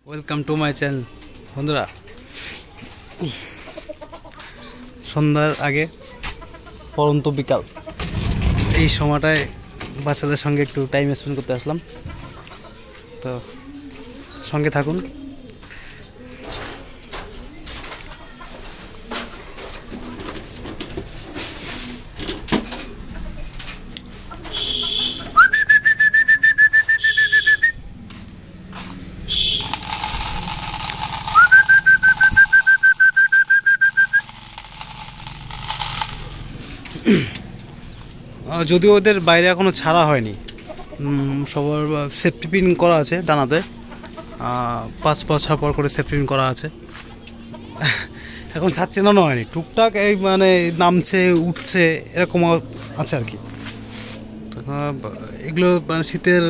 Welcome to my channel. বন্ধুরা, সন্ধ্যার আগে পরন্ত বিকাল, এই সময়টায় বাচ্চাদের সঙ্গে একটু টাইম স্পেন্ড করতে আসলাম। তো সঙ্গে থাকুন। যদিও ওদের বাইরে এখনও ছাড়া হয়নি, সবার সেফটি পিন করা আছে ডানাতে, 5 বছর পর করে সেফটি পিন করা আছে। এখন ছাড়ছে না হয়নি, টুকটাক এই মানে নামছে উঠছে এরকম আছে আর কি। এগুলো মানে শীতের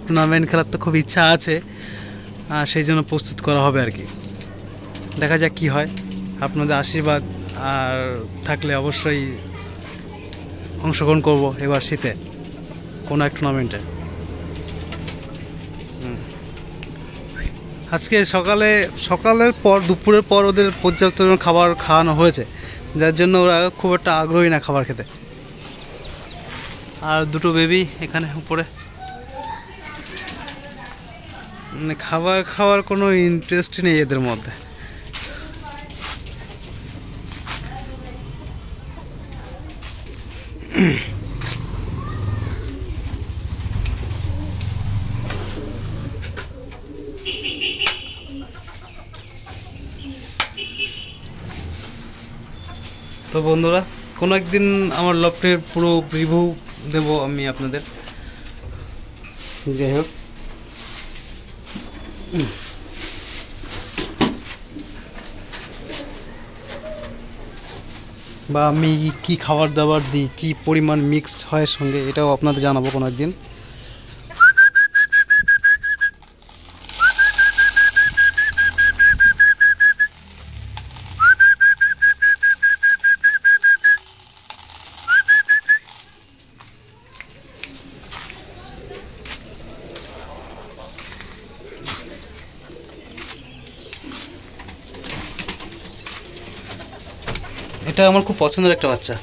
টুর্নামেন্ট খেলার তো খুব ইচ্ছা আছে, সেই জন্য প্রস্তুত করা হবে আর কি। দেখা যাক কী হয়। আপনাদের আশীর্বাদ আর থাকলে অবশ্যই অংশগ্রহণ করব এবার শীতে কোনো এক টুর্নামেন্টে। আজকে সকালের পর দুপুরের পর ওদের পর্যাপ্ত খাবার খাওয়ানো হয়েছে, যার জন্য ওরা খুব একটা আগ্রহী না খাবার খেতে। আর দুটো বেবি এখানে উপরে, মানে খাবার খাওয়ার কোনো ইন্টারেস্টই নেই এদের মধ্যে। তো বন্ধুরা, কোনো একদিন আমার লফটের পুরো রিভিউ দেব আমি আপনাদের। যাই হোক, বা আমি কি খাবার দাবার দিই, কি পরিমাণ মিক্সড হয় সঙ্গে, এটাও আপনাদের জানাবো কোনো একদিন। এটা আমার খুব পছন্দের একটা বাচ্চা।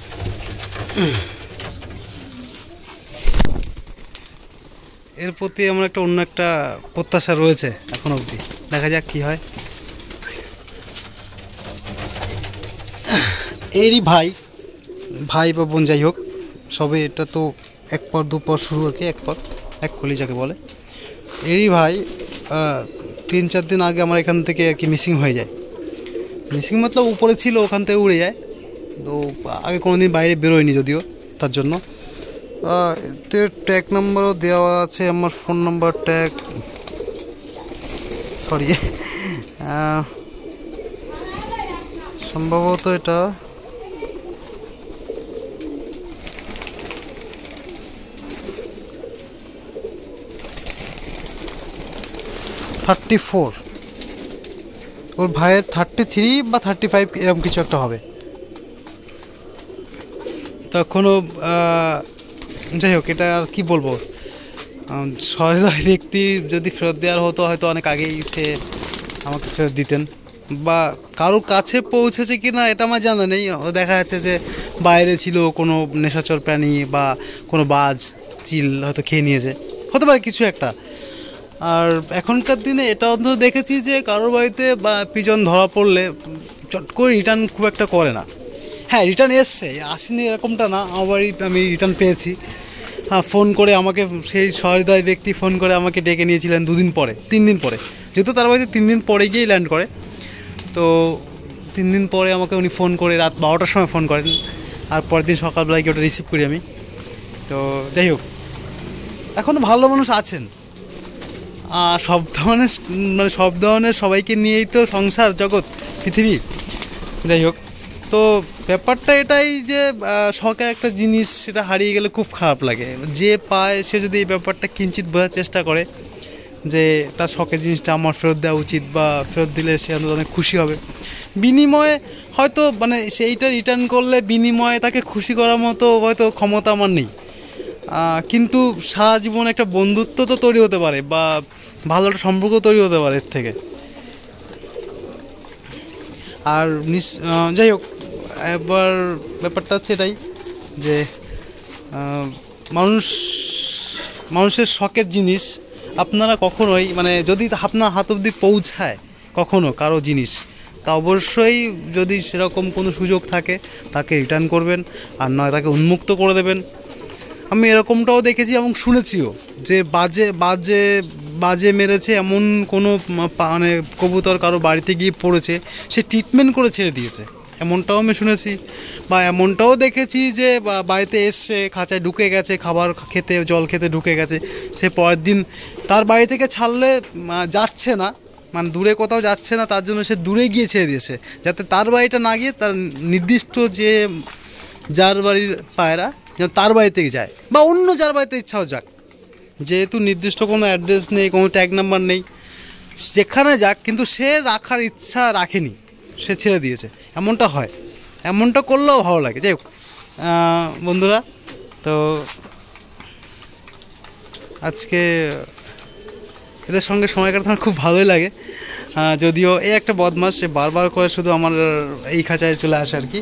এর প্রতি আমার একটা অন্য একটা প্রত্যাশা রয়েছে এখন অবধি, দেখা যাক কি হয়। এরই ভাই বা বোন, যাই হোক, সবে এটা তো এক পর দু পর শুরু আর কি, এক কলি যাকে বলে। এরই ভাই 3-4 দিন আগে আমার এখান থেকে আর কি মিসিং হয়ে যায়। মিসিং মতলব উপরে ছিল, ওখান থেকে উড়ে যায়। তো আগে কোনো দিন বাইরে বেরোয়নি যদিও, তার জন্য এতে ট্যাগ নাম্বারও দেওয়া আছে, আমার ফোন নাম্বার ট্যাগ, সরি সম্ভবত এটা $34, ওর ভাইয়ের 33 বা 35 এরকম কিছু একটা হবে। তখনও যাই হোক, এটা আর কি বলবো, সহৃদয় ব্যক্তি যদি ফেরত দেওয়ার হতো হয়তো অনেক আগেই সে আমাকে ফেরত দিতেন, বা কারোর কাছে পৌঁছেছে কি না এটা আমার জানা নেই। দেখা যাচ্ছে যে বাইরে ছিল কোনো নেশাচর প্রাণী বা কোনো বাজ চিল হয়তো খেয়ে নিয়েছে, হতে পারে কিছু একটা। আর এখনকার দিনে এটা অন্তত দেখেছি যে কারোর বাড়িতে বা পিজন ধরা পড়লে চট করে রিটার্ন খুব একটা করে না। হ্যাঁ, রিটার্ন এসছে, আসেনি এরকমটা না, আমার বাড়ি আমি রিটার্ন পেয়েছি। হ্যাঁ, ফোন করে আমাকে সেই সহৃদয় ব্যক্তি ফোন করে আমাকে ডেকে নিয়েছিলেন 3 দিন পরে, যেহেতু তার বাড়িতে 3 দিন পরে গিয়েই ল্যান্ড করে। তো 3 দিন পরে আমাকে উনি ফোন করে রাত 12টার সময় ফোন করেন, আর পরের দিন সকালবেলায় গিয়ে ওটা রিসিভ করি আমি। তো যাই হোক, এখনও ভালো মানুষ আছেন, সব ধরনের সবাইকে নিয়েই তো সংসার জগৎ পৃথিবী। যাই হোক, তো ব্যাপারটা এটাই যে শখের একটা জিনিস, সেটা হারিয়ে গেলে খুব খারাপ লাগে। যে পায় সে যদি এই ব্যাপারটা কিঞ্চিত বোঝার চেষ্টা করে যে তার শখের জিনিসটা আমার ফেরত দেওয়া উচিত, বা ফেরত দিলে সে অনেক খুশি হবে। বিনিময়ে হয়তো মানে সেইটা রিটার্ন করলে বিনিময়ে তাকে খুশি করার মতো হয়তো ক্ষমতা আমার নেই, কিন্তু সারা জীবন একটা বন্ধুত্ব তো তৈরি হতে পারে, বা ভালো একটা সম্পর্ক তৈরি হতে পারে এর থেকে। আর যাই হোক, এবার ব্যাপারটা হচ্ছে এটাই যে মানুষের শখের জিনিস আপনারা কখনোই মানে যদি আপনার হাত অবধি পৌঁছায় কখনো কারো জিনিস, তা অবশ্যই যদি সেরকম কোনো সুযোগ থাকে তাকে রিটার্ন করবেন, আর নয় তাকে উন্মুক্ত করে দেবেন। আমি এরকমটাও দেখেছি এবং শুনেছিও যে বাজে মেরেছে এমন কোনো মানে কবুতর কারো বাড়িতে গিয়ে পড়েছে, সে ট্রিটমেন্ট করে ছেড়ে দিয়েছে, এমনটাও আমি শুনেছি। বা এমনটাও দেখেছি যে বাড়িতে এসছে, খাঁচায় ঢুকে গেছে, খাবার খেতে জল খেতে ঢুকে গেছে, সে পরের দিন তার বাড়ি থেকে ছাড়লে যাচ্ছে না, মানে দূরে কোথাও যাচ্ছে না, তার জন্য সে দূরে গিয়ে ছেড়ে দিয়েছে, যাতে তার বাড়িটা না গিয়ে তার নির্দিষ্ট যে যার বাড়ির পায়রা যেন তার বাড়ি থেকে যায়, বা অন্য যার বাড়িতে ইচ্ছাও যাক, যেহেতু নির্দিষ্ট কোনো অ্যাড্রেস নেই, কোনো ট্যাগ নাম্বার নেই, যেখানে যাক, কিন্তু সে রাখার ইচ্ছা রাখেনি, সে ছেড়ে দিয়েছে, এমনটা হয়। এমনটা করলেও ভালো লাগে। যাই হোক বন্ধুরা, তো আজকে এদের সঙ্গে সময় কাটাতে আমার খুব ভালোই লাগে, যদিও এই একটা বদমাস, সে বারবার করে শুধু আমার এই খাঁচায় চলে আসে আর কি।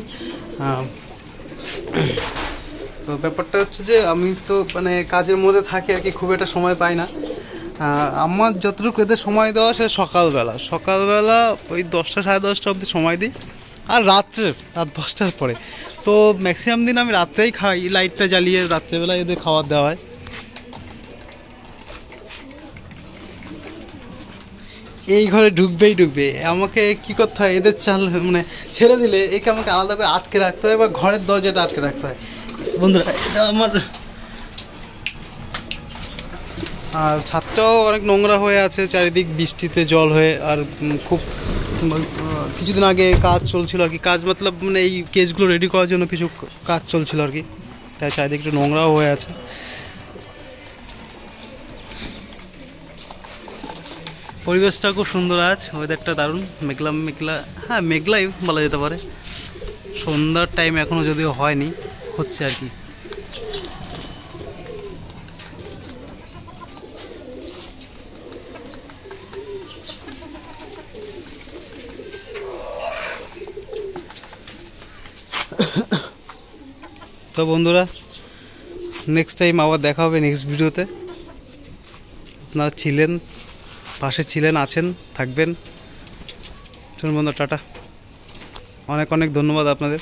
তো ব্যাপারটা হচ্ছে যে আমি তো মানে কাজের মধ্যে থাকি আর কি, খুব একটা সময় পাই না। আমার যতটুকু এদের সময় দেওয়া সে সকালবেলা ওই 10টা সাড়ে 10টা অবধি সময় দিই, আর রাত 10টার পরে। তো ম্যাক্সিমাম দিন আমি রাত্রেই খাই, লাইটটা জ্বালিয়ে রাত্রেবেলা এদের খাবার দেওয়া হয়। এই ঘরে ঢুকবে, আমাকে কি করতে হয়, এদের মানে ছেড়ে দিলে একে আমাকে আলাদা করে আটকে রাখতে হয়, বা ঘরের দরজাটা আটকে রাখতে হয়। বন্ধুরা, এটা আমার ছাদটাও অনেক নোংরা হয়ে আছে, চারিদিক বৃষ্টিতে জল হয়ে, আর খুব কিছুদিন আগে কাজ চলছিল আর কি, কাজ মতলব মানে এই কেসগুলো রেডি করার জন্য কিছু কাজ চলছিল আর কি, তাই চারিদিক একটু নোংরাও হয়ে আছে। পরিবেশটা খুব সুন্দর আজ, ওয়েদারটা দারুণ, মেঘলা, হ্যাঁ মেঘলাই বলা যেতে পারে। সন্ধ্যার টাইম এখনও যদিও হয়নি, হচ্ছে আর কি। তো বন্ধুরা, নেক্সট টাইম আবার দেখা হবে নেক্সট ভিডিওতে। আপনারা পাশে ছিলেন, আছেন, থাকবেন। চলুন বন্ধু, টাটা, অনেক ধন্যবাদ আপনাদের।